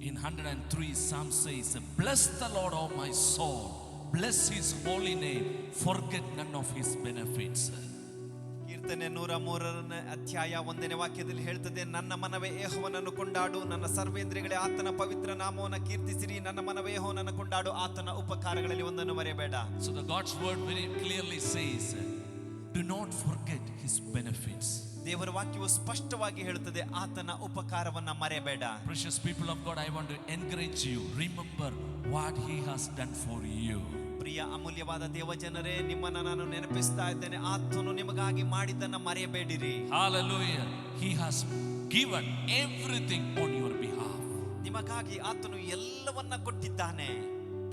In 103 Psalm says, bless the Lord, O my soul, bless his holy name, forget none of his benefits. ಕೀರ್ತನೆ 103ನೇ ಅಧ್ಯಾಯ 1ನೇ ವಾಕ್ಯದಲ್ಲಿ ಹೇಳ್ತದೆ, ನನ್ನ ಮನವೇ ಯೆಹೋವನನ್ನು ಕೊಂಡಾಡು, ನನ್ನ ಸರ್ವೇಂದ್ರಿಯಗಳೇ ಆತನ ಪವಿತ್ರ ನಾಮವನ್ನು ಕೀರ್ತಿಸಿರಿ, ನನ್ನ ಮನವೇ ಯೆಹೋವನನ್ನು ಕೊಂಡಾಡು, ಆತನ ಉಪಕಾರಗಳಲ್ಲಿ ಒಂದನ್ನು ಮರೆಯಬೇಡ. So the God's word very clearly says, do not forget his benefits. ದೇವರ ವಾಕ್ಯವು ಸ್ಪಷ್ಟವಾಗಿ ಹೇಳುತ್ತದೆ, ಆತನ ಉಪಕಾರವನ್ನ ಮರೆಯಬೇಡ. Precious people of God, I want to encourage you, remember what he has done for you. ಪ್ರಿಯ ಅಮೂಲ್ಯವಾದ ದೇವಜನರೇ, ನಿಮ್ಮನ್ನ ನಾನು ನೆನಪಿಸ್ತಾ ಇದ್ದೇನೆ, ಆತನು ನಿಮಗಾಗಿ ಮಾಡಿದ್ದನ್ನ ಮರೆಯಬೇಡಿರಿ. Hallelujah. He has given everything on your behalf. ನಿಮಗಾಗಿ ಆತನು ಎಲ್ಲವನ್ನ ಕೊಟ್ಟಿದ್ದಾನೆ.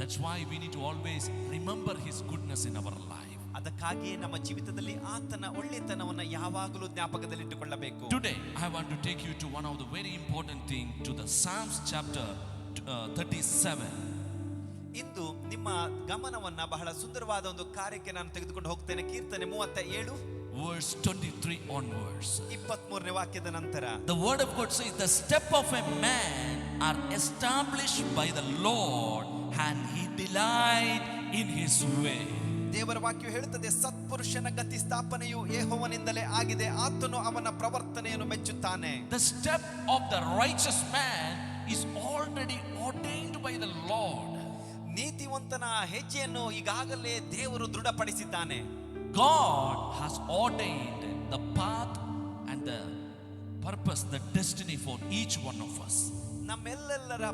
That's why we need to always remember his goodness in our life. ಅದಕ್ಕಾಗಿ ನಮ್ಮ ಜೀವಿತದಲ್ಲಿ ಆತನ ಒಳ್ಳೆತನವನ್ನು ಯಾವಾಗಲೂ ಜ್ಞಾಪಕದಲ್ಲಿಟ್ಟುಕೊಳ್ಳಬೇಕು. Today I want to take you to one of the very important thing, to the Psalms chapter 37. ಇಂದು ನಿಮ್ಮ ಗಮನವನ್ನ ಬಹಳ ಸುಂದರವಾದ ಒಂದು ಕಾರ್ಯಕ್ಕೆ ನಾನು ತೆಗೆದುಕೊಂಡು ಹೋಗ್ತೇನೆ. ಕೀರ್ತನೆ 37 verse 23 onwards. 23ನೇ ವಾಕ್ಯದ ನಂತರ The word of God says, the step of a man are established by the Lord, and he delight in his way. ದೇವರ ವಾಕ್ಯವು ಹೇಳುತ್ತದೆ, ಸತ್ಪುರುಷನ ಗತಿ ಸ್ಥಾಪನೆಯು ಯೆಹೋವನಿಂದಲೇ ಆಗಿದೆ, ಆತನು ಅವನ ಪ್ರವರ್ತನೆಯನ್ನು ಮೆಚ್ಚುತ್ತಾನೆ. The step of the righteous man is already ordained by the Lord. ನೀತಿವಂತನ ಹೆಜ್ಜೆಯನ್ನು ಈಗಾಗಲೇ ದೇವರು ದೃಢಪಡಿಸಿದ್ದಾನೆ. God has ordained the path and the purpose, the destiny for each one of us. ನಮ್ಮೆಲ್ಲರ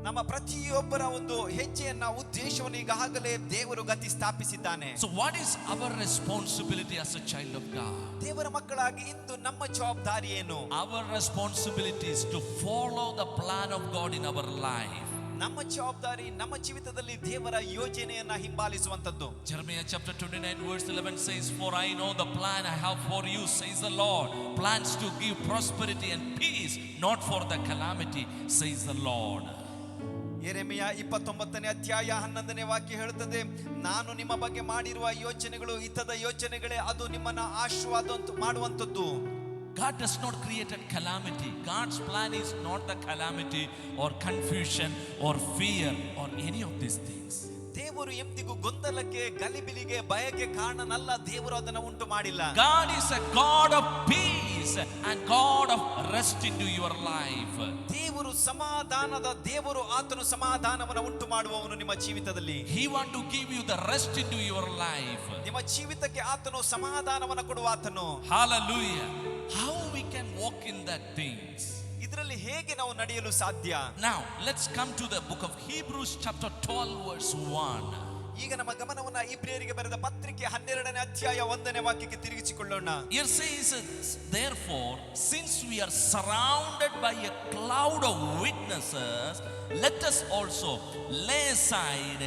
ನಮ್ಮ ಪ್ರತಿಯೊಬ್ಬರ ಒಂದು ಹೆಜ್ಜೆಯನ್ನ ಉದ್ದೇಶವನ್ನು ಈಗಾಗಲೇ ದೇವರು ಗತಿ ಸ್ಥಾಪಿಸಿದ್ದಾನೆ. So what is our responsibility as a child of God? ದೇವರ ಮಕ್ಕಳಾಗಿ ಇಂದು ನಮ್ಮ ಜವಾಬ್ದಾರಿ ಏನು? Our responsibility is to follow the plan of God in our life. ನಮ್ಮ ಜವಾಬ್ದಾರಿ ನಮ್ಮ ಜೀವಿತದಲ್ಲಿ ದೇವರ ಯೋಜನೆಯನ್ನ ಹಿಂಬಾಲಿಸುವಂತದ್ದು. Jeremiah chapter 29 verse 11 says, for I know the plan I have for you, says the Lord, plans to give prosperity and peace, not for the calamity, says the Lord. ಯೆರೆಮೀಯ 29ನೇ ಅಧ್ಯಾಯ 11ನೇ ವಾಕ್ಯ ಹೇಳುತ್ತದೆ, ನಾನು ನಿಮ್ಮ ಬಗ್ಗೆ ಮಾಡಿರುವ ಯೋಚನೆಗಳು ಹಿತದ ಯೋಚನೆಗಳೇ, ಅದು ನಿಮ್ಮನ್ನ ಆಶೀರ್ವಾದ ಮಾಡುವಂತದ್ದು. God does not create a calamity. God's plan is not the calamity or confusion or fear or any of these things. ದೇವರು ಎಂದಿಗೂ ಗೊಂದಲಕ್ಕೆ, ಗಲಿಬಿಲಿಗೆ, ಭಯಕ್ಕೆ ಕಾರಣನಲ್ಲ. ದೇವರು ಅದನ್ನು ಉಂಟು ಮಾಡಿಲ್ಲ. God is a God of peace and God of rest into your life. ದೇವರು ಸಮಾಧಾನದ ದೇವರು, ಆತನು ಸಮಾಧಾನವನ್ನು ಉಂಟು ಮಾಡುವವನು ನಿಮ್ಮ ಜೀವಿತದಲ್ಲಿ. He want to give you the rest into your life. ನಿಮ್ಮ ಜೀವಿತಕ್ಕೆ ಆತನು ಸಮಾಧಾನವನ್ನು ಕೊಡುವ ಆತನು. Hallelujah. How we can walk in that things? ಇದರಲ್ಲಿ ಹೇಗೆ ನಾವು ನಡೆಯಲು ಸಾಧ್ಯ? Now let's come to the book of Hebrews chapter 12 verse 1. ಈಗ ನಮ್ಮ ಗಮನವನ್ನ ಇಬ್ರಿಯರಿಗೆ ಬರೆದ ಪತ್ರಿಕೆ 12ನೇ ಅಧ್ಯಾಯ 1ನೇ ವಾಕ್ಯಕ್ಕೆ ತಿರುಗಿಸಿಕೊಳ್ಳೋಣ. Here says, therefore, since we are surrounded by a cloud of witnesses, let us also lay aside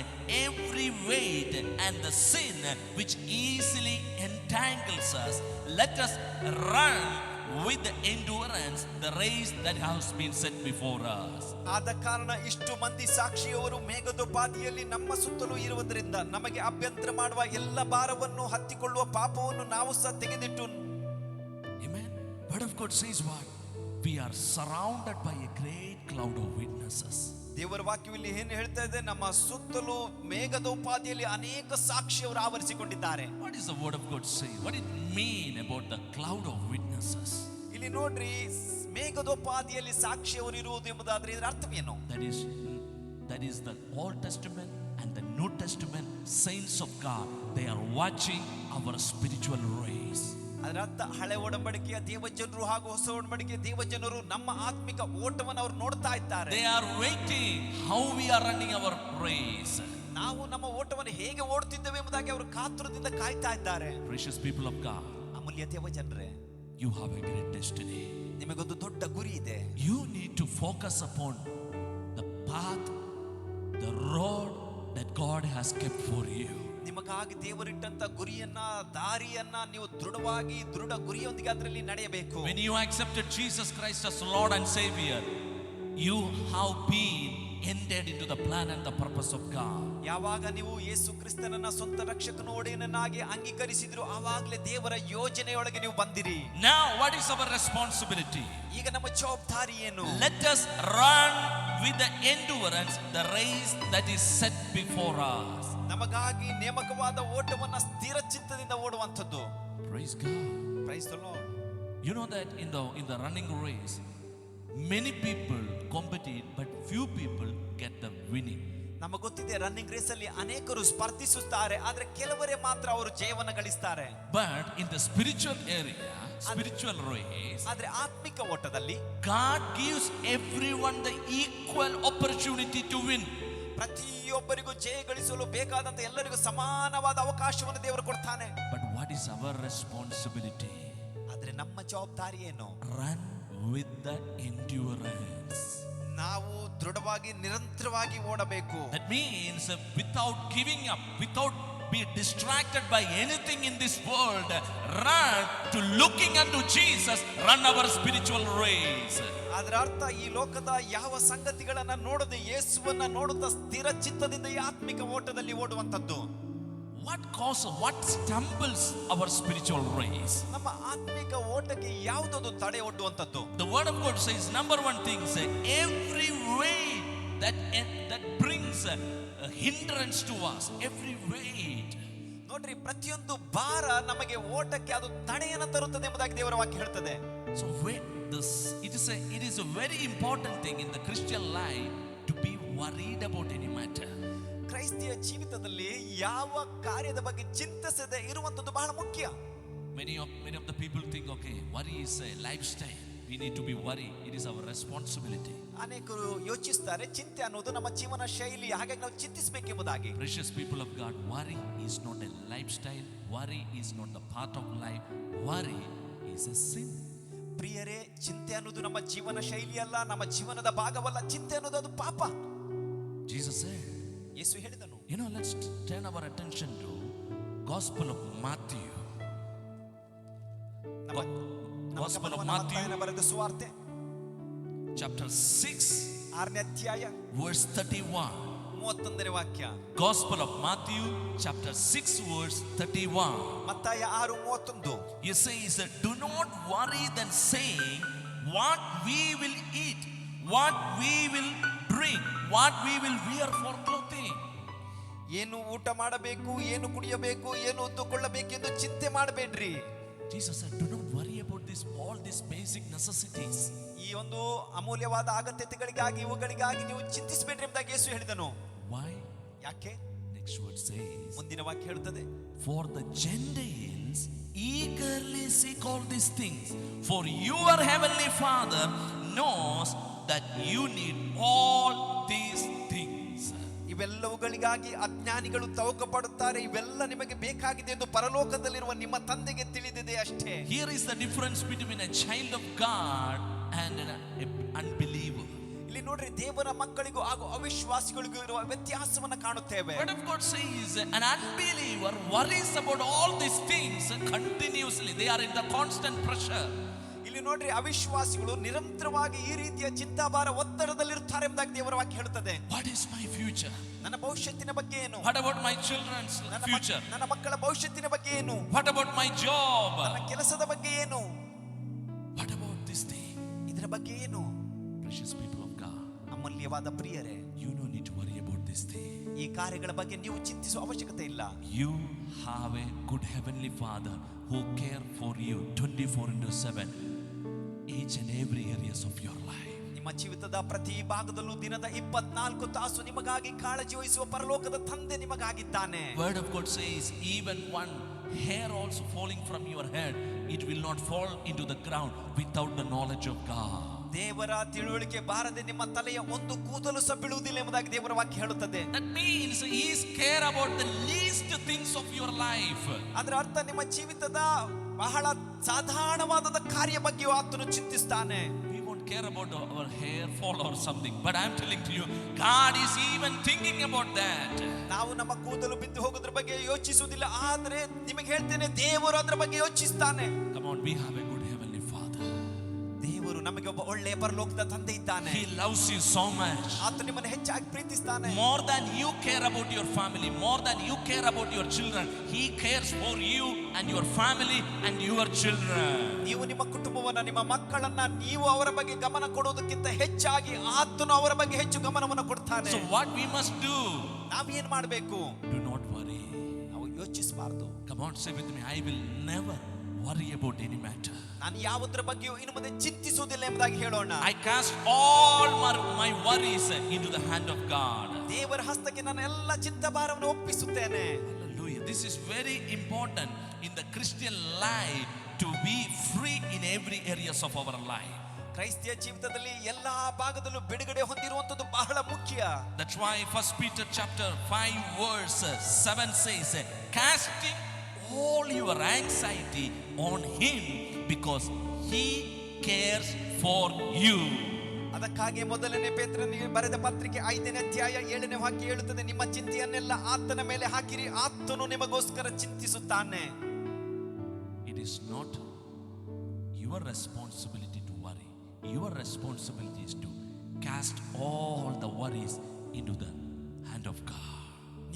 every weight and the sin which easily entangles us. Let us run with endurance the race that has been set before us. ಆದ ಕಾರಣ ಇಷ್ಟು ಮಂದಿ ಸಾಕ್ಷಿಯವರು ಮೇಘದೋಪಾದಿಯಲ್ಲಿ ನಮ್ಮ ಸುತ್ತಲೂ ಇರುವುದರಿಂದ ನಮಗೆ ಅಭ್ಯಂತರ ಮಾಡುವ ಎಲ್ಲ ಭಾರವನ್ನು ಹತ್ತಿಕೊಳ್ಳುವ ಪಾಪವನ್ನು ನಾವು ಸಹ ತೆಗೆದಿಟ್ಟು. Amen. Word of God says what? We are surrounded by a great cloud of witnesses. ದೇವರ ವಾಕ್ಯದಲ್ಲಿ ಏನು ಹೇಳ್ತಾ ಇದೆ? ನಮ್ಮ ಸುತ್ತಲೂ ಮೇಘದೋಪಾದಿಯಲ್ಲಿ ಅನೇಕ ಸಾಕ್ಷಿಯವರು ಆವರಿಸಿಕೊಂಡಿದ್ದಾರೆ. What is the word of God say? What it mean about the cloud of witnesses? ಇಲ್ಲಿ ನೋಡ್ರಿ, ಮೇಘದೋಪಾದಿಯಲ್ಲಿ ಸಾಕ್ಷಿಯವರು ಇರುವುದು ಎಂಬುದಾದ್ರೆ ಇದರ ಅರ್ಥವೇನು? That is the Old Testament and the New Testament saints of God. They are watching our spiritual race. ಅದರ ಅರ್ಥ ಹಳೆ ಒಡಂಬಡಿಕೆಯ ದೇವಜನರು ಹಾಗೂ ಹೊಸ ಒಡಂಬಡಿಕೆಯ ದೇವಜನರು ನಮ್ಮ ಆತ್ಮಿಕ ಓಟವನ್ನು ಅವರು ನೋಡ್ತಾ ಇದ್ದಾರೆ. They are waiting how we are running our race. ನಾವು ನಮ್ಮ ಓಟವನ್ನು ಹೇಗೆ ಓಡುತ್ತಿದ್ದೇವೆ ಎಂಬುದಾಗಿ ಅವರು ಕಾತುರದಿಂದ ಕಾಯ್ತಾ ಇದ್ದಾರೆ. Precious people of God, ಅಮೂಲ್ಯ ದೇವಜನರೇ, you have a great destiny. ನಿಮಗೊಂದು ದೊಡ್ಡ ಗುರಿ ಇದೆ. You need to focus upon the path, the road that God has kept for you. ನಿಮಗಾಗಿ ದೇವರಿಟ್ಟಂತ ಗುರಿಯನ್ನ, ದಾರಿಯನ್ನ ನೀವು ದೃಢ ಗುರಿಯೊಂದಿಗೆ ಅದರಲ್ಲಿ ನಡೆಯಬೇಕು. When you accepted Jesus Christ as Lord and Savior, you have been entered into the plan and the purpose of God. ಯಾವಾಗ ನೀವು ಯೇಸು ಕ್ರಿಸ್ತನನ್ನ ಸ್ವಂತ ರಕ್ಷಕನ ಒಡೆಯನನ್ನಾಗಿ ಅಂಗೀಕರಿಸಿದ್ರು, ಆವಾಗಲೇ ದೇವರ ಯೋಜನೆಯೊಳಗೆ ನೀವು ಬಂದಿರಿ. Now what is our responsibility? ಈಗ ನಮ್ಮ ಜವಾಬ್ದಾರಿ ಏನು? Let us run with the endurance the race that is set before us. ನಮಗಾಗಿ ನೇಮಕವಾದ ಓಟವನ್ನ ಸ್ಥಿರ ಚಿತ್ತದಿಂದ ಓಡುವಂಥದ್ದು. Praise God. Praise the Lord. You know that in the running race, many people compete, but few people get the winning. ನಮಗೆ ಗೊತ್ತಿದೆ running race ಅಲ್ಲಿ ಅನೇಕರು ಸ್ಪರ್ಧಿಸುತ್ತಾರೆ, ಆದ್ರೆ ಕೆಲವರೇ ಮಾತ್ರ ಅವರು ಜಯವನ್ನು ಗಳಿಸ್ತಾರೆ. But in the spiritual area, spiritual race, ಆದ್ರೆ ಆತ್ಮಿಕ ಓಟದಲ್ಲಿ God gives everyone the equal opportunity to win. ಪ್ರತಿಯೊಬ್ಬರಿಗೂ ಜಯ ಗಳಿಸಲು ಬೇಕಾದಂತ ಎಲ್ಲರಿಗೂ ಸಮಾನವಾದ ಅವಕಾಶವನ್ನು ದೇವರು ಕೊಡ್ತಾನೆ. But what is our responsibility? ಆದ್ರೆ ನಮ್ಮ ಜವಾಬ್ದಾರಿ ಏನು? Run with the endurance. ನಾವು ದೃಢವಾಗಿ ನಿರಂತರವಾಗಿ ಓಡಬೇಕು. That means without giving up, without be distracted by anything in this world, run to looking unto Jesus, run our spiritual race. ಅದರ ಅರ್ಥ ಈ ಲೋಕದ ಯಾವ ಸಂಗತಿಗಳನ್ನ ನೋಡದೆ ಯೇಸುವನ್ನ ನೋಡುತ್ತಾ ಸ್ಥಿರ ಚಿತ್ತದಿಂದ ಈ ಆತ್ಮಿಕ ಓಟದಲ್ಲಿ ಓಡುವಂತದ್ದು. What stumbles our spiritual race? ನಮ್ಮ ಆತ್ಮಿಕ ಓಟಕ್ಕೆ ಯಾವುದದು ತಡೆ ಒಡ್ಡುವಂತದ್ದು? The word of God says number one thing, say every weight that brings a hindrance to us, every weight. ನೋಡ್ರಿ, ಪ್ರತಿಯೊಂದು ಭಾರ ನಮಗೆ ಓಟಕ್ಕೆ ಅದು ತಡೆಯನ್ನು ತರುತ್ತದೆ ಎಂಬುದಾಗಿ ದೇವರ ವಾಕ್ಯ ಹೇಳ್ತದೆ. So it is a very important thing in the Christian life to be worried about any matter. ಕ್ರೈಸ್ತಿಯ ಜೀವಿತದಲ್ಲಿ ಯಾವ ಕಾರ್ಯದ ಬಗ್ಗೆ ಚಿಂತಿಸದೆ ಇರುವಂತದ್ದು ಬಹಳ ಮುಖ್ಯ. Many of the people think, okay, worry is a lifestyle. We need to be worried. It is our responsibility. ಅನೇಕರು ಯೋಚಿಸುತ್ತಾರೆ ಚಿಂತೆ ಅನ್ನೋದು ನಮ್ಮ ಜೀವನ ಶೈಲಿ, ಹಾಗಾಗಿ ನಾವು ಚಿಂತಿಸಬೇಕೆಂಬುದಾಗಿ. Precious people of God, worry is not a lifestyle. Worry is not the part of life. Worry is a sin. ಪ್ರಿಯರೇ, ಚಿಂತೆ ಅನ್ನೋದು ನಮ್ಮ ಜೀವನ ಶೈಲಿ ಅಲ್ಲ, ನಮ್ಮ ಜೀವನದ ಭಾಗವಲ್ಲ. ಚಿಂತೆ ಅನ್ನೋದು ಅದು ಪಾಪ. Jesus said, ಯೇಸು ಹೇಳಿದನು. you know, let's turn our attention to Gospel of Matthew. Gospel of Matthew, ಬರೆದ ಸುವಾರ್ತೆ chapter 6, 6ನೇ ಅಧ್ಯಾಯ verse 31. 31ನೇ ವಾಕ್ಯ. Gospel of Matthew, chapter 6, verse 31. ಮತ್ತಾಯ 6:31. He says, do not worry then saying, what we will eat, what we will drink, what we will wear for clothing. ಏನು ಊಟ ಮಾಡಬೇಕು, ಏನು ಕುಡಿಯಬೇಕು, ಏನು ಹೊತ್ತುಕೊಳ್ಳಬೇಕೆಂದು ಚಿಂತೆ ಮಾಡಬೇಡ್ರಿ. Jesus said, do not worry about all these basic necessities. ಈ ಒಂದು ಅಮೂಲ್ಯವಾದ ಅಗತ್ಯತೆಗಳಿಗಾಗಿ ಇವುಗಳಿಗಾಗಿ ನೀವು ಚಿಂತಿಸಬೇಡ್ರಿ ಎಂಬುದಾಗಿ ಯೇಸು ಹೇಳಿದನು. Why? ಯಾಕೆ? Next word says, ಮುಂದಿನ ವಾಕ್ಯ ಹೇಳುತ್ತದೆ, for the Gentiles eagerly seek all these things, for your heavenly Father knows that you need all these things. ಇವೆಲ್ಲವುಗಳಿಗಾಗಿ ಅಜ್ಞಾನಿಗಳು ತವಕ ಪಡುತ್ತಾರೆ, ಇವೆಲ್ಲ ನಿಮಗೆ ಬೇಕಾಗಿದೆ ಎಂದು ಪರಲೋಕದಲ್ಲಿರುವ ನಿಮ್ಮ ತಂದೆಗೆ ತಿಳಿದಿದೆ ಅಷ್ಟೇ. Here is the difference between a child of God and an unbeliever. ಇಲ್ಲಿ ನೋಡ್ರಿ, ದೇವರ ಮಕ್ಕಳಿಗೂ ಹಾಗೂ ಅವಿಶ್ವಾಸಿಗಳಿಗೂ ಇರುವ ವ್ಯತ್ಯಾಸವನ್ನು ಕಾಣುತ್ತೇವೆ. Word of God says an unbeliever worries about all these things continuously. They are in the constant pressure. ಇಲ್ಲಿ ನೋಡ್ರಿ, ಅವಿಶ್ವಾಸಿಗಳು ನಿರಂತರವಾಗಿ ಈ ರೀತಿಯ ಚಿಂತಾಭಾರ ಒತ್ತಡದಲ್ಲಿರುತ್ತಾರೆ ಎಂಬುದಾಗಿ ದೇವರ ವಾಕ್ಯ ಹೇಳುತ್ತದೆ. What is my future? ನನ್ನ ಭವಿಷ್ಯತ್ತಿನ ಬಗ್ಗೆ ಏನು? What about my children's future? ನನ್ನ ಮಕ್ಕಳ ಭವಿಷ್ಯತ್ತಿನ ಬಗ್ಗೆ ಏನು? What about my job? ನನ್ನ ಕೆಲಸದ ಬಗ್ಗೆ ಏನು? What about this thing? ಇದರ ಬಗ್ಗೆ ಏನು? Precious people of God, ಅಮೂಲ್ಯವಾದ ಪ್ರಿಯರೇ, you don't need to worry about this thing. ಈ ಕಾರ್ಯಗಳ ಬಗ್ಗೆ ನೀವು ಚಿಂತಿಸುವ ಅವಶ್ಯಕತೆ ಇಲ್ಲ. You have a good heavenly Father who care for you 24/7, each and every areas of your life. ನಿಮ್ಮ ಜೀವಿತದ ಪ್ರತಿ ಭಾಗದಲ್ಲೂ ದಿನದ 24 ತಾಸು ನಿಮಗಾಗಿ ಕಾಳಜಿ ವಹಿಸುವ ಪರಲೋಕದ ತಂದೆ ನಿಮಗಾಗಿದ್ದಾನೆ. Word of God says, even one hair also falling from your head, it will not fall into the ground without the knowledge of God. ದೇವರ ತಿಳುವಳಿಕೆ ಬಾರದೆ ನಿಮ್ಮ ತಲೆಯ ಒಂದು ಕೂದಲು ಸಹ ಬೀಳುವುದಿಲ್ಲ ಎಂಬುದಾಗಿ ದೇವರ ವಾಕ್ಯ ಹೇಳುತ್ತದೆ. That means he is care about the least things of your life. ಅದರ ಅರ್ಥ ನಿಮ್ಮ ಜೀವಿತದ ಬಹಳ ಸಾಧಾರಣವಾದ ಕಾರ್ಯ ಬಗ್ಗೆ ಆತನು ಚಿಂತಿಸ್ತಾನೆ. We won't care about our hair fall or something, but I am telling to you, God is even thinking about that. ನಾವು ನಮ್ಮ ಕೂದಲು ಬಿದ್ದು ಹೋಗೋದ್ರ ಬಗ್ಗೆ ಯೋಚಿಸುವುದಿಲ್ಲ, ಆದ್ರೆ ನಿಮಗೆ ಹೇಳ್ತೇನೆ, ದೇವರು ಅದರ ಬಗ್ಗೆ ಯೋಚಿಸ್ತಾನೆ. Come on, we have a good heavenly Father. ದೇವರು ನಮಗೆ ಒಬ್ಬ ಒಳ್ಳೆಯ ಪರಲೋಕದ ತಂದೆ ಇದ್ದಾನೆ. He loves you so much. ಆತ ನಿಮ್ಮನ್ನು ಹೆಚ್ಚಾಗಿ ಪ್ರೀತಿಸ್ತಾನೆ. More than you care about your family, more than you care about your children, He cares for you and your family and your children. ನೀವು ನಿಮ್ಮ ಕುಟುಂಬವನ್ನ, ನಿಮ್ಮ ಮಕ್ಕಳನ್ನ ನೀವು ಅವರ ಬಗ್ಗೆ ಗಮನ ಕೊಡುವುದಕ್ಕಿಂತ ಹೆಚ್ಚಾಗಿ ಆತನು ಅವರ ಬಗ್ಗೆ ಹೆಚ್ಚು ಗಮನವನ್ನು ಕೊಡ್ತಾನೆ. So what we must do? ನಾವೇನ್ ಮಾಡಬೇಕು? Do not worry. ನಾವು ಯೋಚಿಸಬಾರದು. Come on, say with me, I will never worry about any matter. ನಾನು ಯಾವುದರ ಬಗ್ಗೆಯೂ ಇನ್ನು ಮುಂದೆ ಚಿಂತಿಸುವುದಿಲ್ಲ ಎಂಬುದಾಗಿ ಹೇಳೋಣ. I cast all my worries into the hand of God. ದೇವರ ಹಸ್ತಕ್ಕೆ ನನ್ನ ಎಲ್ಲ ಚಿಂತಾಭಾರವನ್ನು ಒಪ್ಪಿಸುತ್ತೇನೆ. Hallelujah. This is very important in the Christian life to be free in every areas of our life. ಕ್ರೈಸ್ತಿಯ ಜೀವಿತದಲ್ಲಿ ಎಲ್ಲಾ ಭಾಗದಲ್ಲೂ ಬಿಡುಗಡೆ ಹೊಂದಿರುವಂತದ್ದು ಬಹಳ ಮುಖ್ಯ. That's why 1 Peter chapter 5 verse 7 says, casting all your anxiety on Him because He cares for you. ಅದಕ್ಕಾಗಿ ಮೊದಲನೇ ಪೇತ್ರನಿಗೆ ಬರೆದ ಪತ್ರಿಕೆ 5ನೇ ಅಧ್ಯಾಯ 7ನೇ ವಾಕ್ಯ ಹೇಳುತ್ತದೆ, ನಿಮ್ಮ ಚಿಂತೆಯನ್ನೆಲ್ಲ ಆತನ ಮೇಲೆ ಹಾಕಿರಿ, ಆತನು ನಿಮಗೋಸ್ಕರ ಚಿಂತಿಸುತ್ತಾನೆ. It is not your responsibility to worry. Your responsibility is to cast all the worries into the hand of God.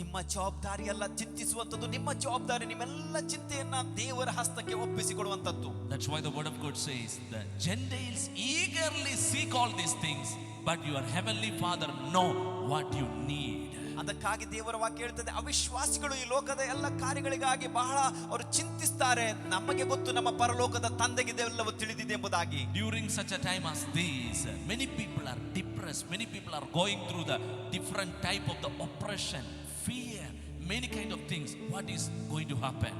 ನಿಮ್ಮ ಜವಾಬ್ದಾರಿ ಅಲ್ಲ ಚಿಂತಿಸುವಂತದ್ದು, ನಿಮ್ಮ ಜವಾಬ್ದಾರಿ ನಿಮ್ಮೆಲ್ಲ ಚಿಂತೆಯನ್ನ ದೇವರ ಹಸ್ತಕ್ಕೆ ಒಪ್ಪಿಸಿಕೊಡುವಂತದ್ದು. That's why the word of God says, the Gentiles eagerly seek all these things, but your heavenly Father know what you need. ಅದಕ್ಕಾಗಿ ದೇವರ ವಾಕ್ಯ ಹೇಳ್ತದೆ, ಅವಿಶ್ವಾಸಿಗಳು ಈ ಲೋಕದ ಎಲ್ಲ ಕಾರ್ಯಗಳಿಗಾಗಿ ಬಹಳ ಅವರು ಚಿಂತಿಸ್ತಾರೆ, ನಮಗೆ ಗೊತ್ತು ನಮ್ಮ ಪರಲೋಕದ ತಂದೆಗೆ ಇದೆಲ್ಲವೂ ತಿಳಿದಿದೆ ಎಂಬುದಾಗಿ. During such a time as this, many people are depressed, many people are going through the different type of the oppression, fear, many kind of things. What is going to happen?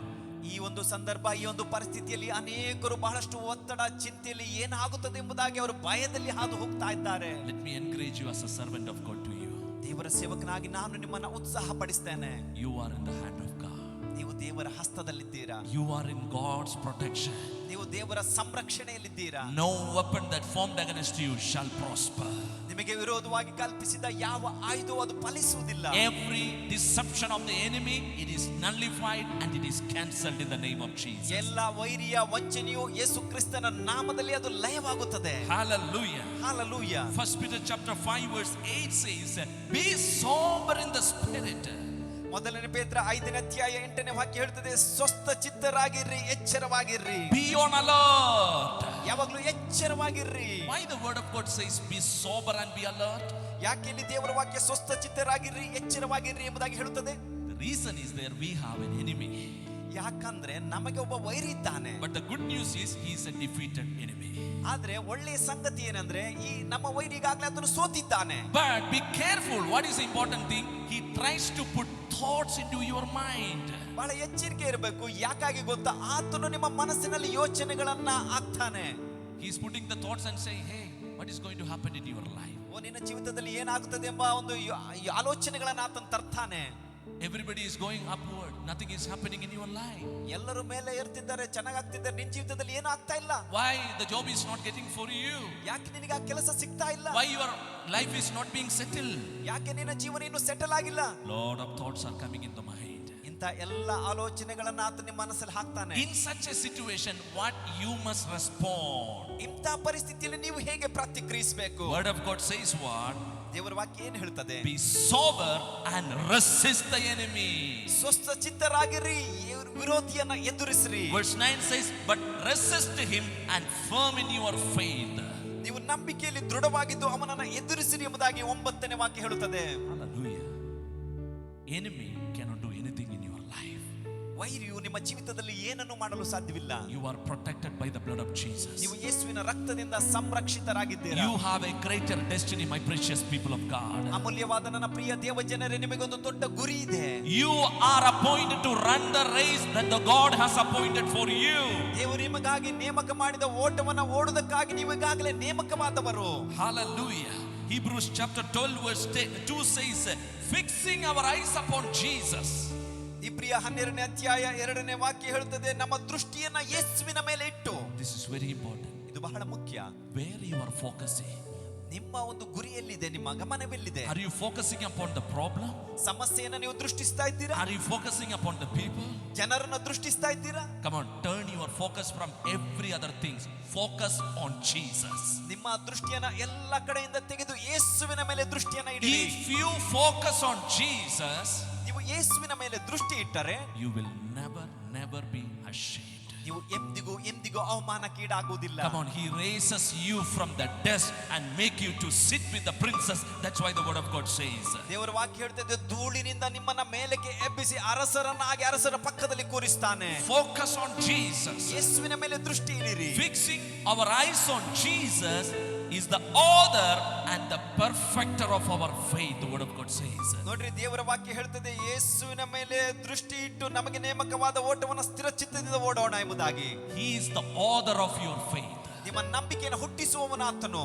ಈ ಒಂದು ಸಂದರ್ಭ, ಈ ಒಂದು ಪರಿಸ್ಥಿತಿಯಲ್ಲಿ ಅನೇಕರು ಬಹಳಷ್ಟು ಒತ್ತಡ, ಚಿಂತೆಯಲ್ಲಿ ಏನಾಗುತ್ತದೆ ಎಂಬುದಾಗಿ ಅವರು ಭಯದಲ್ಲಿ ಹಾದು ಹೋಗ್ತಾ ಇದ್ದಾರೆ. Let me encourage you as a servant of God to you. ದೇವರ ಸೇವಕನಾಗಿ ನಾನು ನಿಮ್ಮನ್ನ ಉತ್ಸಾಹ ಪಡಿಸ್ತೇನೆ. You are in the hand of God. ನೀವು ದೇವರ ಹಸ್ತದಲ್ಲಿದ್ದೀರಾ. You are in God's protection. ನೀವು ದೇವರ ಸಂರಕ್ಷಣೆಯಲ್ಲಿದ್ದೀರಾ. No weapon that formed against you shall prosper. ನಿಮಗೆ ವಿರೋಧವಾಗಿ ಕಲ್ಪಿಸಿದ ಯಾವ ಆಯುಧವೂ ಅದು ಫಲಿಸುವುದಿಲ್ಲ. Every deception of the enemy, it is nullified and it is cancelled in the name of Jesus. ಎಲ್ಲ ವೈರಿಯ ವಂಚನೆಯು ಯೇಸು ಕ್ರಿಸ್ತನ ನಾಮದಲ್ಲಿ ಅದು ಲಯವಾಗುತ್ತದೆ. Hallelujah. Hallelujah. 1 Peter chapter 5 verse 8 says, be sober in the spirit. ಮೊದಲನೇ ಪೇತ್ರ 5ನೇ ಅಧ್ಯಾಯ 8ನೇ ವಾಕ್ಯ ಹೇಳ್ತದೆ, ಸ್ವಸ್ಥ ಚಿತ್ತರಾಗಿರ್ರಿ, ಎಚ್ಚರವಾಗಿರ್ರಿ. Be on alert. ಯಾವಾಗಲೂ ಎಚ್ಚರವಾಗಿರ್ರಿ. Why the word of God says be sober and be alert? ಯಾಕೆ ಇಲ್ಲಿ ದೇವರ ವಾಕ್ಯ ಸ್ವಸ್ಥ ಚಿತ್ತರಾಗಿರ್ರಿ, ಎಚ್ಚರವಾಗಿರ್ರಿ ಎಂಬುದಾಗಿ ಹೇಳುತ್ತದೆ? The reason is there we have an enemy. ಯಾಕಂದ್ರೆ ನಮಗೆ ಒಬ್ಬ ವೈರಿ ಇದ್ದಾನೆ. But the good news is he is a defeated enemy. ಆದ್ರೆ ಒಳ್ಳೆಯ ಸಂಗತಿ ಏನಂದ್ರೆ ಈ ನಮ್ಮ ವೈರಿ ಈಗಾಗಲೇ ಅದನ್ನು ಸೋತಿದ್ದಾನೆ. But be careful. What is the important thing? He tries to put thoughts into your mind. ಬಹಳ ಎಚ್ಚರಿಕೆ ಇರಬೇಕು. ಯಾಕಾಗಿ ಗೊತ್ತಾ? ಆತನು ನಿಮ್ಮ ಮನಸ್ಸಿನಲ್ಲಿ ಯೋಚನೆಗಳನ್ನ ಹಾಕ್ತಾನೆ. He is putting the thoughts and saying, hey, what is going to happen in your life? ಓ, ನಿನ್ನ ಜೀವಿತದಲ್ಲಿ ಏನಾಗುತ್ತದೆ ಎಂಬ ಒಂದು ಆಲೋಚನೆಗಳನ್ನ ಆತನು ತರ್ತಾನೆ. Everybody is going upward. Nothing is happening in your life. ಎಲ್ಲರೂ ಮೇಲೆ ಏರ್ತಿದ್ದಾರೆ, ಚೆನ್ನಾಗ್ತಿದ್ದಾರೆ, ನಿನ್ನ ಜೀವಿತದಲ್ಲಿ ಏನೂ ಆಗ್ತಾ ಇಲ್ಲ. Why the job is not getting for you? ಯಾಕೆ ನಿನಗೆ ಆ ಕೆಲಸ ಸಿಗ್ತಾ ಇಲ್ಲ? Why your life is not being settled? ಯಾಕೆ ನಿನ್ನ ಜೀವನ ಇನ್ನೂ ಸೆಟಲ್ ಆಗಿಲ್ಲ? Lot of thoughts are coming in the mind. ಇಂಥ ಎಲ್ಲ ಆಲೋಚನೆಗಳನ್ನ ಆತ ನಿಮ್ಮ ಮನಸ್ಸಲ್ಲಿ ಹಾಕ್ತಾನೆ. In such a situation, what you must respond? ಇಂಥ ಪರಿಸ್ಥಿತಿಯಲ್ಲಿ ನೀವು ಹೇಗೆ ಪ್ರತಿಕ್ರಿಯಿಸಬೇಕು? Word of God says what? ದೇವರ ವಾಕ್ಯ ಏನು ಹೇಳ್ತದೆ? Be sober and resist the enemy. ಸ್ವಸ್ಥ ಚಿತ್ತರಾಗಿರಿ, ವಿರೋಧಿಯನ್ನ ಎದುರಿಸಿರಿ. Verse 9 says, but resist him and firm in your faith. ನೀವು ನಂಬಿಕೆಯಲ್ಲಿ ದೃಢವಾಗಿದ್ದು ಅವನನ್ನ ಎದುರಿಸಿರಿ ಎಂಬುದಾಗಿ 9ನೇ ವಾಕ್ಯ ಹೇಳುತ್ತದೆ. Hallelujah. Enemy cannot do anything in your life. ವೈರಿಯು ನಿಮ್ಮ ಜೀವಿತದಲ್ಲಿ ಏನನ್ನು ಮಾಡಲು ಸಾಧ್ಯವಿಲ್ಲ. You are protected by the blood of Jesus. ನೀವು ಯೇಸುವಿನ ರಕ್ತದಿಂದ ಸಂರಕ್ಷಿತರಾಗಿದ್ದೀರಾ. You have a greater destiny, my precious people of God. ಅಮೂಲ್ಯವಾದ ನನ್ನ ಪ್ರಿಯ ದೇವಜನರೇ, ನಿಮಗೊಂದು ದೊಡ್ಡ ಗುರಿ ಇದೆ. You are appointed to run the race that the God has appointed for you. ದೇವರು ನಿಮಗಾಗಿ ನೇಮಕ ಮಾಡಿದ ಓಟವನ್ನು ಓಡುವುದಕ್ಕಾಗಿ ನೀವು ಈಗಾಗಲೇ ನೇಮಕವಾದವರು. Hallelujah. Hebrews chapter 12 verse 2 says, fixing our eyes upon Jesus. ಇಬ್ರಿಯ 12ನೇ ಅಧ್ಯಾಯ 2ನೇ ವಾಕ್ಯ ಹೇಳುತ್ತದೆ, ನಮ್ಮ ದೃಷ್ಟಿಯನ್ನ ಯೇಸುವಿನ ಮೇಲೆ ಇಟ್ಟು. This is very important. ಇದು ಬಹಳ ಮುಖ್ಯ. Where you are focusing? ನಿಮ್ಮ ಒಂದು ಗುರಿಯಲ್ಲಿದೆ, ನಿಮ್ಮ ಗಮನವೆಲ್ಲಿದೆ? Are you focusing upon the problem? ಸಮಸ್ಯೆಯನ್ನು ನೀವು ದೃಷ್ಟಿಸ್ತಾ ಇದ್ದೀರಾ? Are you focusing upon the people? ಜನರನ್ನ ದೃಷ್ಟಿಸ್ತಾ ಇದ್ದೀರಾ? Come on, turn your focus from every other things. Focus on Jesus. ನಿಮ್ಮ ದೃಷ್ಟಿಯನ್ನ ಎಲ್ಲ ಕಡೆಯಿಂದ ತೆಗೆದು ಯೇಸುವಿನ ಮೇಲೆ ದೃಷ್ಟಿಯನ್ನ ಇಡಿ. If you focus on Jesus, ನೀವು ಯೇಸುವಿನ ಮೇಲೆ ದೃಷ್ಟಿ ಇಟ್ಟರೆ you will never be ashamed. ನೀವು ಎಂದಿಗೂ ಅವಮಾನಕ್ಕೀಡಾಗುವುದಿಲ್ಲ. Come on, he raises you from the dust and make you to sit with the princess. That's why the word of God says. ದೇವರ ವಾಕ್ಯ ಹೇಳ್ತದೆ, ಧೂಳಿನಿಂದ ನಿಮ್ಮನ್ನ ಮೇಲಕ್ಕೆ ಎಬ್ಬಿಸಿ ಅರಸರನ್ನಾಗಿ ಅರಸರ ಪಕ್ಕದಲ್ಲಿ ಕೂರಿಸ್ತಾನೆ. Focus on Jesus. ಯೇಸುವಿನ ಮೇಲೆ ದೃಷ್ಟಿ ಇಡಿರಿ. Fixing our eyes on Jesus is the author and the perfecter of our faith. The word of God says. ನೋಡ್ರಿ, ದೇವರ ವಾಕ್ಯ ಹೇಳ್ತದೆ, ಯೇಸುವಿನ ಮೇಲೆ ದೃಷ್ಟಿ ಇಟ್ಟು ನಮಗೆ ನೇಮಕವಾದ ಓಟವನ್ನು ಸ್ಥಿರ ಚಿತ್ತದಿಂದ ಓಡೋಣ ಎಂಬುದಾಗಿ. He is the author of your faith. ನಿಮ್ಮ ನಂಬಿಕೆಯನ್ನು ಹುಟ್ಟಿಸುವವನು ಆತನು.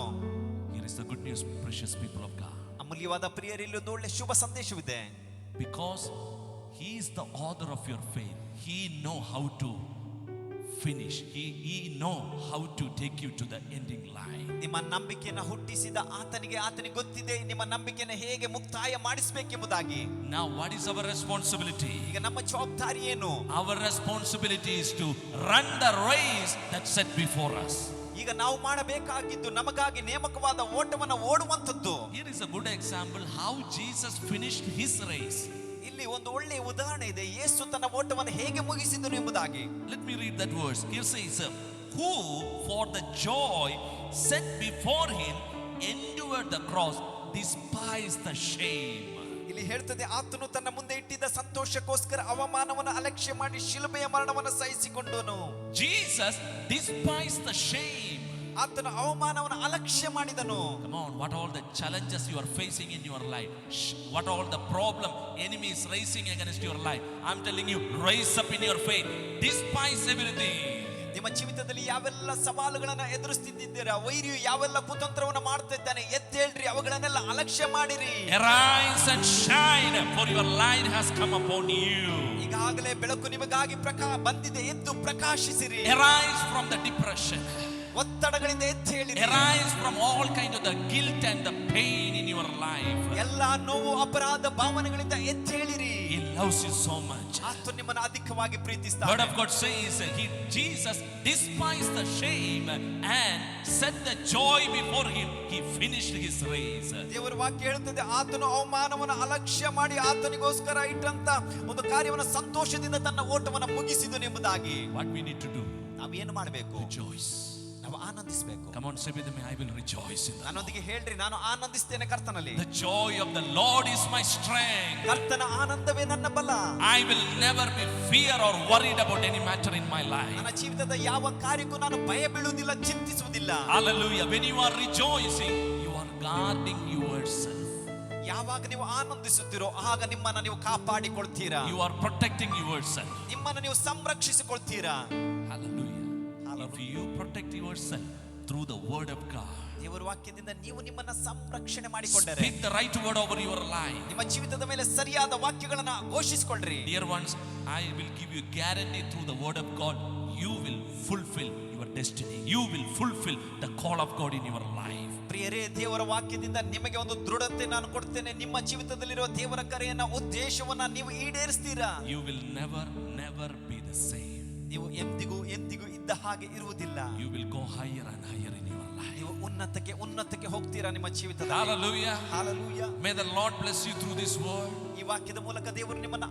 Here is the good news, precious people of God. ಅಮೂಲ್ಯವಾದ ಪ್ರಿಯರಲ್ಲಿ, ಒಂದು ಒಳ್ಳೆ ಶುಭ ಸಂದೇಶವಿದೆ. Because he is the author of your faith, he know how to finish. He know how to take you to the ending line. ನಿಮ್ಮ ನಂಬಿಕೆಯನ್ನು ಹುಟ್ಟಿಸಿದ ಆತನಿಗೆ ಗೊತ್ತಿದೆ ನಿಮ್ಮ ನಂಬಿಕೆಯನ್ನು ಹೇಗೆ ಮುಕ್ತಾಯ ಮಾಡಿಸಬೇಕೆಂಬುದಾಗಿ. Now what is our responsibility? ಈಗ ನಮ್ಮ ಜವಾಬ್ದಾರಿ ಏನು? Our responsibility is to run the race that's set before us. ಈಗ ನಾವು ಮಾಡಬೇಕಾಗಿದ್ದು ನಮಗಾಗಿ ನೇಮಕವಾದ ಓಟವನ್ನು ಓಡುವಂತದ್ದು. Here is a good example how Jesus finished his race. ಇಲ್ಲಿ ಒಂದು ಒಳ್ಳೆಯ ಉದಾಹರಣೆ ಇದೆ, ಯೇಸು ತನ್ನ ಓಟವನ್ನು ಹೇಗೆ ಮುಗಿಸಿದನು ಎಂಬುದಾಗಿ. Let me read that verse. Here says, who for the joy set before him endured the cross, despised the shame. ಇಲ್ಲಿ ಹೇಳ್ತದೆ, ಆತನು ತನ್ನ ಮುಂದೆ ಇಟ್ಟಿದ್ದ ಸಂತೋಷಕ್ಕೋಸ್ಕರ ಅವಮಾನವನ್ನು ಅಲಕ್ಷ್ಯ ಮಾಡಿ ಶಿಲುಬೆಯ ಮರಣವನ್ನು ಸಹಿಸಿಕೊಂಡನು. Jesus despised the shame. ಆತನ ಅವಮಾನವನ್ನು ಅಲಕ್ಷ್ಯ ಮಾಡಿದನು. Come on, what all the challenges you are facing in your life, what all the problem enemy is raising against your life, I'm telling you, rise up in your faith, despise everything. ನಿಮ್ಮ ಜೀವಿತದಲ್ಲಿ ಯಾವೆಲ್ಲ ಸವಾಲುಗಳನ್ನ ಎದುರಿಸುತ್ತಿದ್ದೀರಾ, ವೈರಿಯು ಯಾವೆಲ್ಲ ಕುತಂತ್ರವನ್ನು ಮಾಡ್ತಾ ಇದ್ದಾನೆ, ಎದ್ದೇಳ್ರಿ, ಅವುಗಳನ್ನೆಲ್ಲ ಅಲಕ್ಷ್ಯ ಮಾಡಿರಿ. Arise and shine, for your light has come upon you. ಈಗಾಗಲೇ ಬೆಳಕು ನಿಮಗಾಗಿ ಬಂದಿದೆ, ಎದ್ದು ಪ್ರಕಾಶಿಸಿರಿ. Arise from the depression. ಒತ್ತಡಗಳಿಂದ ಎದ್ದೇಳಿರಿ. Arise from all kind of the guilt and the pain in your life. ಎಲ್ಲ ನೋವು, ಅಪರಾಧ ಭಾವನೆಗಳಿಂದ ಎದ್ದೇಳಿರಿ. He loves you so much. ಆತನು ನಿಮ್ಮನ್ನು ಅಧಿಕವಾಗಿ ಪ್ರೀತಿಸ್ತಾನೆ. Word of God says, Jesus despised the shame and set the joy before him. He finished his race. ದೇವರ ವಾಕ್ಯ ಹೇಳುತ್ತದೆ, ಆತನು ಅವಮಾನವನ್ನು ಅಲಕ್ಷ್ಯ ಮಾಡಿ ಆತನಿಗೋಸ್ಕರ ಇಟ್ಟಂತ ಒಂದು ಕಾರ್ಯವನ್ನು ಸಂತೋಷದಿಂದ ತನ್ನ ಓಟವನ್ನು ಮುಗಿಸಿದನು ಎಂಬುದಾಗಿ. What we need to do? ನಾವು ಏನು ಮಾಡಬೇಕು? Rejoice. ನಾವು ಆನಂದಿಸಬೇಕು. Come on, say with me, I will rejoice in that. ನನ್ನೊಂದಿಗೆ ಹೇಳ್ರಿ, ನಾನು ಆನಂದಿಸ್ತೇನೆ ಕರ್ತನಲ್ಲಿ. The joy of the Lord is my strength. ಕರ್ತನ ಆನಂದವೇ ನನ್ನ ಬಲ. I will never be fear or worried about any matter in my life. ನನ್ನ ಜೀವಿತದ ಯಾವ ಕಾರ್ಯಕ್ಕೂ ನಾನು ಭಯ ಬೀಳುವುದಿಲ್ಲ, ಚಿಂತಿಸುವುದಿಲ್ಲ. Hallelujah. When you are rejoicing, you are guarding yourself. ಯಾವಾಗ ನೀವು ಆನಂದಿಸುತ್ತೀರೋ ಆಗ ನಿಮ್ಮನ್ನು ನೀವು ಕಾಪಾಡಿಕೊಳ್ತೀರಾ. You are protecting yourself. ನಿಮ್ಮನ್ನು ನೀವು ಸಂರಕ್ಷಿಸಿಕೊಳ್ತೀರಾ. Hallelujah. If you protect yourself through the word of God, ದೇವರ ವಾಕ್ಯದಿಂದ ನೀವು ನಿಮ್ಮನ್ನ ಸಂರಕ್ಷಣೆ ಮಾಡಿಕೊಂಡರೆ, speak the right word over your life. ನಿಮ್ಮ ಜೀವಿತದ ಮೇಲೆ ಸರಿಯಾದ ವಾಕ್ಯಗಳನ್ನ ಘೋಷಿಸಿಕೊಳ್ಳ್ರಿ. Dear ones, I will give you guarantee through the word of God, you will fulfill your destiny. You will fulfill the call of God in your life. ಪ್ರಿಯರೇ, ದೇವರ ವಾಕ್ಯದಿಂದ ನಿಮಗೆ ಒಂದು ದೃಢತೆ ನಾನು ಕೊಡ್ತೇನೆ. ನಿಮ್ಮ ಜೀವಿತದಲ್ಲಿರುವ ದೇವರ ಕರೆಯನ್ನ, ಉದ್ದೇಶವನ್ನ ನೀವು ಈಡೇರಿಸ್ತೀರಾ. You will never be the same. ನೀವು ಎಂದಿಗೂ ಇದ್ದ ಹಾಗೆ ಇರುವುದಿಲ್ಲ. You will go higher and higher in your life. ನೀವು ಉನ್ನತಕ್ಕೆ ಹೋಗ್ತೀರಾ ನಿಮ್ಮ ಜೀವಿತದಲ್ಲಿ. Hallelujah. Hallelujah. May the Lord bless you through this word. ಈ ವಾಕ್ಯದ ಮೂಲಕ ದೇವರು ನಿಮ್ಮನ್ನು